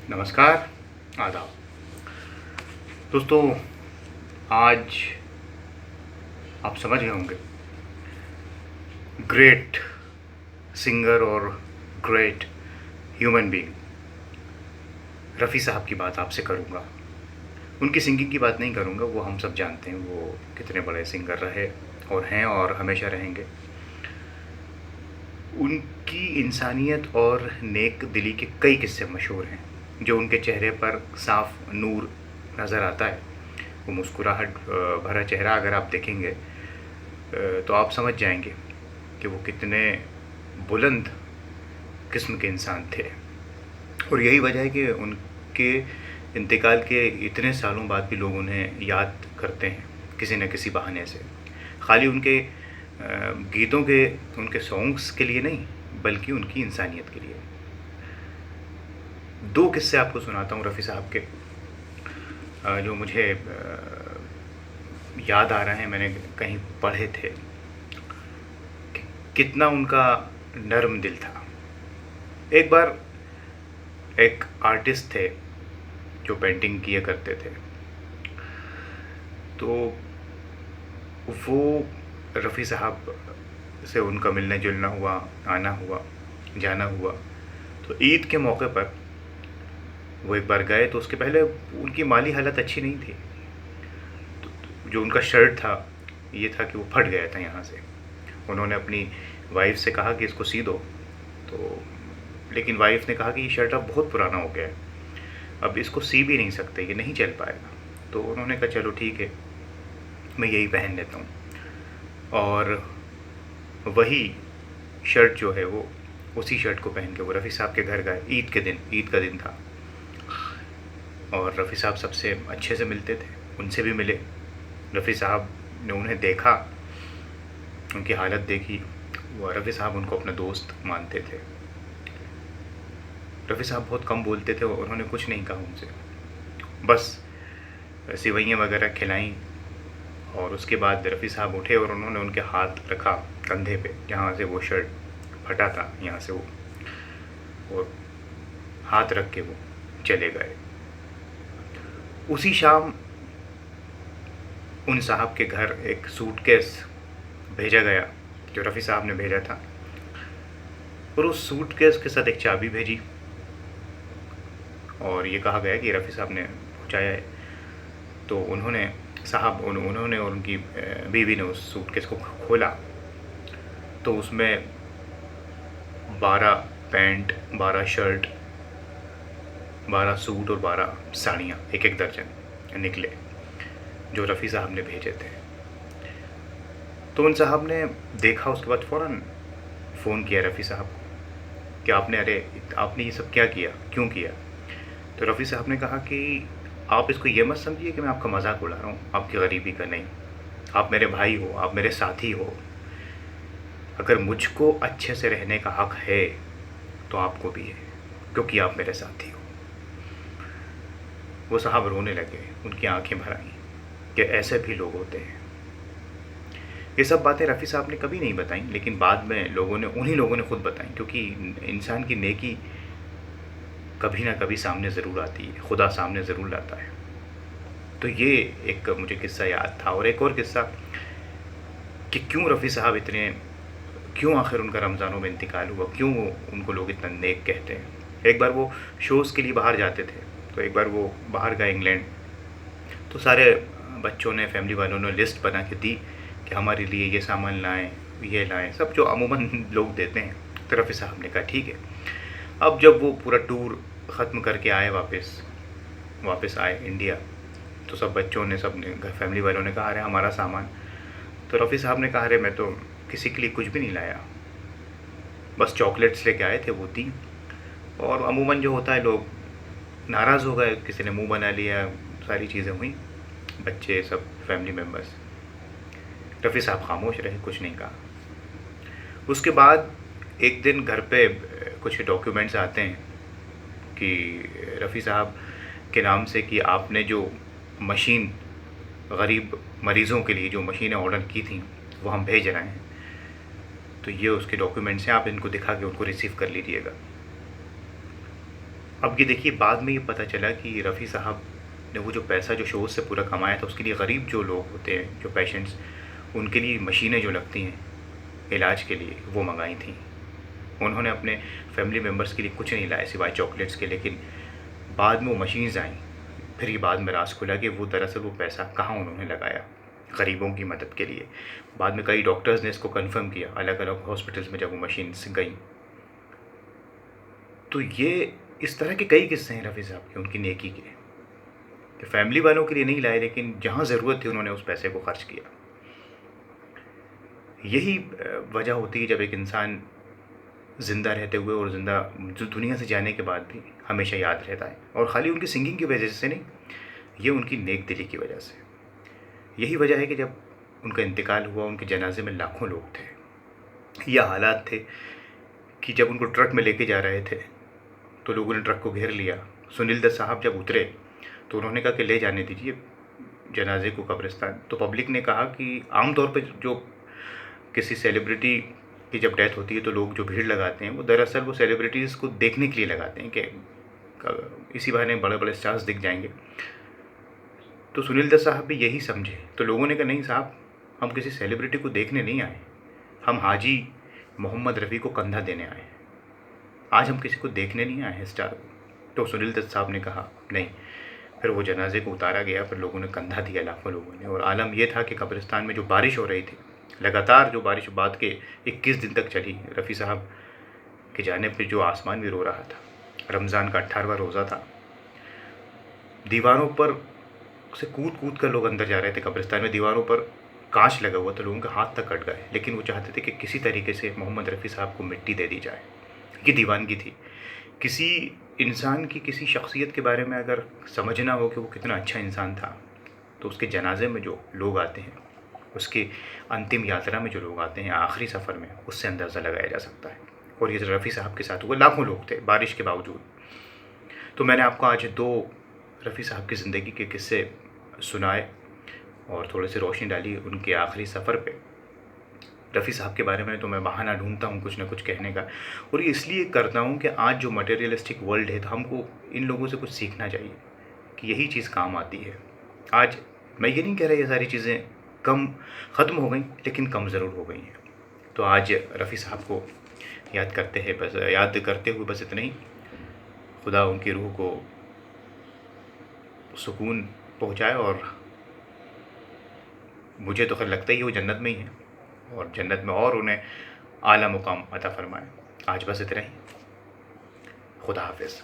नमस्कार, आदाब। दोस्तों, आज आप समझ गए होंगे, ग्रेट सिंगर और ग्रेट ह्यूमन बीइंग रफ़ी साहब की बात आपसे करूँगा। उनकी सिंगिंग की बात नहीं करूँगा, वो हम सब जानते हैं वो कितने बड़े सिंगर रहे और हैं और हमेशा रहेंगे। उनकी इंसानियत और नेक दिली के कई किस्से मशहूर हैं, जो उनके चेहरे पर साफ नूर नज़र आता है। वो मुस्कुराहट भरा चेहरा अगर आप देखेंगे तो आप समझ जाएंगे कि वो कितने बुलंद किस्म के इंसान थे। और यही वजह है कि उनके इंतकाल के इतने सालों बाद भी लोग उन्हें याद करते हैं किसी न किसी बहाने से। खाली उनके गीतों के, उनके सॉन्ग्स के लिए नहीं, बल्कि उनकी इंसानियत के लिए। दो किस्से आपको सुनाता हूँ रफ़ी साहब के, जो मुझे याद आ रहे हैं, मैंने कहीं पढ़े थे। कितना उनका नर्म दिल था। एक बार एक आर्टिस्ट थे जो पेंटिंग किया करते थे, तो वो रफ़ी साहब से उनका मिलना जुलना हुआ, आना हुआ, जाना हुआ। तो ईद के मौके पर वो एक बार गए, तो उसके पहले उनकी माली हालत अच्छी नहीं थी। तो जो उनका शर्ट था, ये था कि वो फट गया था यहाँ से। उन्होंने अपनी वाइफ से कहा कि इसको सी दो, तो लेकिन वाइफ ने कहा कि ये शर्ट अब बहुत पुराना हो गया है, अब इसको सी भी नहीं सकते, ये नहीं चल पाएगा। तो उन्होंने कहा चलो ठीक है, मैं यही पहन लेता हूँ। और वही शर्ट जो है, वो उसी शर्ट को पहन के वो रफ़ी साहब के घर गए। ईद के दिन, ईद का दिन था, और रफ़ी साहब सबसे अच्छे से मिलते थे, उनसे भी मिले। रफ़ी साहब ने उन्हें देखा, उनकी हालत देखी। वो रफ़ी साहब उनको अपना दोस्त मानते थे। रफ़ी साहब बहुत कम बोलते थे, उन्होंने कुछ नहीं कहा उनसे, बस सिवैयाँ वगैरह खिलाईं। और उसके बाद रफ़ी साहब उठे और उन्होंने उनके हाथ रखा कंधे पे, जहाँ से वो शर्ट फटा था, यहाँ से वो, और हाथ रख के वो चले गए। उसी शाम उन साहब के घर एक सूटकेस भेजा गया, जो रफ़ी साहब ने भेजा था, और उस सूटकेस के साथ एक चाबी भेजी, और ये कहा गया कि रफ़ी साहब ने पहुँचाया है। तो उन्होंने उन्होंने और उनकी बीवी ने उस सूटकेस को खोला, तो उसमें 12 पैंट, 12 शर्ट, 12 सूट और 12 साड़ियाँ, एक एक दर्जन निकले, जो रफ़ी साहब ने भेजे थे। तो उन साहब ने देखा, उसके बाद फ़ौरन फ़ोन किया रफ़ी साहब को कि आपने ये सब क्या किया, क्यों किया? तो रफ़ी साहब ने कहा कि आप इसको ये मत समझिए कि मैं आपका मजाक उड़ा रहा हूँ, आपकी गरीबी का नहीं। आप मेरे भाई हो, आप मेरे साथी हो। अगर मुझको अच्छे से रहने का हक़ है तो आपको भी है, क्योंकि आप मेरे साथी हो। वो साहब रोने लगे, उनकी आंखें भर आईं कि ऐसे भी लोग होते हैं। ये सब बातें रफ़ी साहब ने कभी नहीं बताई, लेकिन बाद में उन्हीं लोगों ने खुद बताई, क्योंकि इंसान की नेकी कभी ना कभी सामने ज़रूर आती है, खुदा सामने ज़रूर लाता है। तो ये एक मुझे किस्सा याद था। और एक और किस्सा कि क्यों आखिर उनका रमज़ानों में इंतकाल हुआ, क्यों उनको लोग इतना नेक कहते हैं। एक बार वो शोज़ के लिए बाहर जाते थे, तो एक बार वो बाहर गए इंग्लैंड, तो सारे बच्चों ने, फैमिली वालों ने लिस्ट बना के दी कि हमारे लिए ये सामान लाएँ, ये लाएँ, सब जो अमूमन लोग देते हैं। तो रफ़ी साहब ने कहा ठीक है। अब जब वो पूरा टूर ख़त्म करके आए, वापस आए इंडिया, तो सब बच्चों ने, सब ने, घर फैमिली वालों ने कहा अरे हमारा सामान। तो रफ़ी साहब ने कहा अरे मैं तो किसी के लिए कुछ भी नहीं लाया, बस चॉकलेट्स लेके आए थे, वो दी। और अमूमन जो होता है, लोग नाराज़ हो गए, किसी ने मुंह बना लिया, सारी चीज़ें हुई, बच्चे सब फैमिली मेम्बर्स। रफ़ी साहब खामोश रहे, कुछ नहीं कहा। उसके बाद एक दिन घर पे कुछ डॉक्यूमेंट्स आते हैं कि रफ़ी साहब के नाम से, कि आपने जो मशीन गरीब मरीज़ों के लिए जो मशीनें ऑर्डर की थी, वो हम भेज रहे हैं। तो ये उसके डॉक्यूमेंट्स हैं, आप इनको दिखा के उनको रिसीव कर लीजिएगा। अब ये देखिए, बाद में ये पता चला कि रफ़ी साहब ने वो जो पैसा जो शोज़ से पूरा कमाया था, उसके लिए गरीब जो लोग होते हैं, जो पेशेंट्स, उनके लिए मशीनें जो लगती हैं इलाज के लिए, वो मंगाई थी। उन्होंने अपने फैमिली मेम्बर्स के लिए कुछ नहीं लाया सिवाय चॉकलेट्स के, लेकिन बाद में वो मशीन्स आईं। फिर ये बाद में राज खुला कि वो दरअसल वो पैसा कहाँ उन्होंने लगाया, गरीबों की मदद के लिए। बाद में कई डॉक्टर्स ने इसको कंफर्म किया अलग अलग हॉस्पिटल्स में जब वो मशीन्स गई। तो ये इस तरह के कई किस्से हैं रफ़ी साहब के, उनकी नेकी के, कि फैमिली वालों के लिए नहीं लाए, लेकिन जहाँ ज़रूरत थी उन्होंने उस पैसे को खर्च किया। यही वजह होती है जब एक इंसान ज़िंदा रहते हुए और ज़िंदा जो दुनिया से जाने के बाद भी हमेशा याद रहता है, और ख़ाली उनकी सिंगिंग की वजह से नहीं, ये उनकी नेक दिली की वजह से। यही वजह है कि जब उनका इंतकाल हुआ, उनके जनाजे में लाखों लोग थे। यह हालात थे कि जब उनको ट्रक में लेके जा रहे थे तो लोगों ने ट्रक को घेर लिया। सुनील दत्त साहब जब उतरे तो उन्होंने कहा कि ले जाने दीजिए जनाजे को कब्रिस्तान। तो पब्लिक ने कहा कि आम तौर पे जो किसी सेलिब्रिटी की जब डेथ होती है तो लोग जो भीड़ लगाते हैं वो दरअसल वो सेलिब्रिटीज़ को देखने के लिए लगाते हैं कि इसी बहाने बड़े बड़े स्टार्स दिख जाएंगे। तो सुनील दत्त साहब भी यही समझे, तो लोगों ने कहा नहीं साहब, हम किसी सेलिब्रिटी को देखने नहीं आए, हम हाजी मोहम्मद रफ़ी को कंधा देने आए हैं, आज हम किसी को देखने नहीं आए हैं स्टार को। तो सुनील दत्त साहब ने कहा नहीं। फिर वो जनाजे को उतारा गया, फिर लोगों ने कंधा दिया, लाखों लोगों ने। और आलम यह था कि कब्रिस्तान में जो बारिश हो रही थी, लगातार जो बारिश बाद के 21 दिन तक चली, रफ़ी साहब के जाने पर जो आसमान भी रो रहा था। रमज़ान का 18वां रोज़ा था, दीवारों पर से कूद कूद कर लोग अंदर जा रहे थे कब्रिस्तान में। दीवारों पर कांच लगा हुआ था, लोगों के हाथ तक कट गए, लेकिन वो चाहते थे कि किसी तरीके से मोहम्मद रफ़ी साहब को मिट्टी दे दी जाए। ये दीवानगी थी। किसी इंसान की किसी शख्सियत के बारे में अगर समझना हो कि वो कितना अच्छा इंसान था, तो उसके जनाजे में जो लोग आते हैं, उसके अंतिम यात्रा में जो लोग आते हैं, आखिरी सफ़र में, उससे अंदाज़ा लगाया जा सकता है। और ये रफ़ी साहब के साथ हुआ, लाखों लोग थे बारिश के बावजूद। तो मैंने आपको आज 2 रफ़ी साहब की ज़िंदगी के किस्से सुनाए और थोड़ी सी रोशनी डाली उनके आखिरी सफ़र पे। रफ़ी साहब के बारे में तो मैं बहाना ढूंढता हूँ कुछ ना कुछ कहने का, और ये इसलिए करता हूँ कि आज जो मटेरियलिस्टिक वर्ल्ड है, तो हमको इन लोगों से कुछ सीखना चाहिए कि यही चीज़ काम आती है। आज मैं ये नहीं कह रहा ये सारी चीज़ें कम ख़त्म हो गई, लेकिन कम ज़रूर हो गई हैं। तो आज रफ़ी साहब को याद करते हुए बस इतना ही। खुदा उनकी रूह को सुकून पहुँचाए, और मुझे तो खैर लगता ही है वो जन्नत में ही है, और जन्नत में और उन्हें आला मुकाम अता फ़रमाए। आज बस इतना ही। खुदा हाफ़िज़।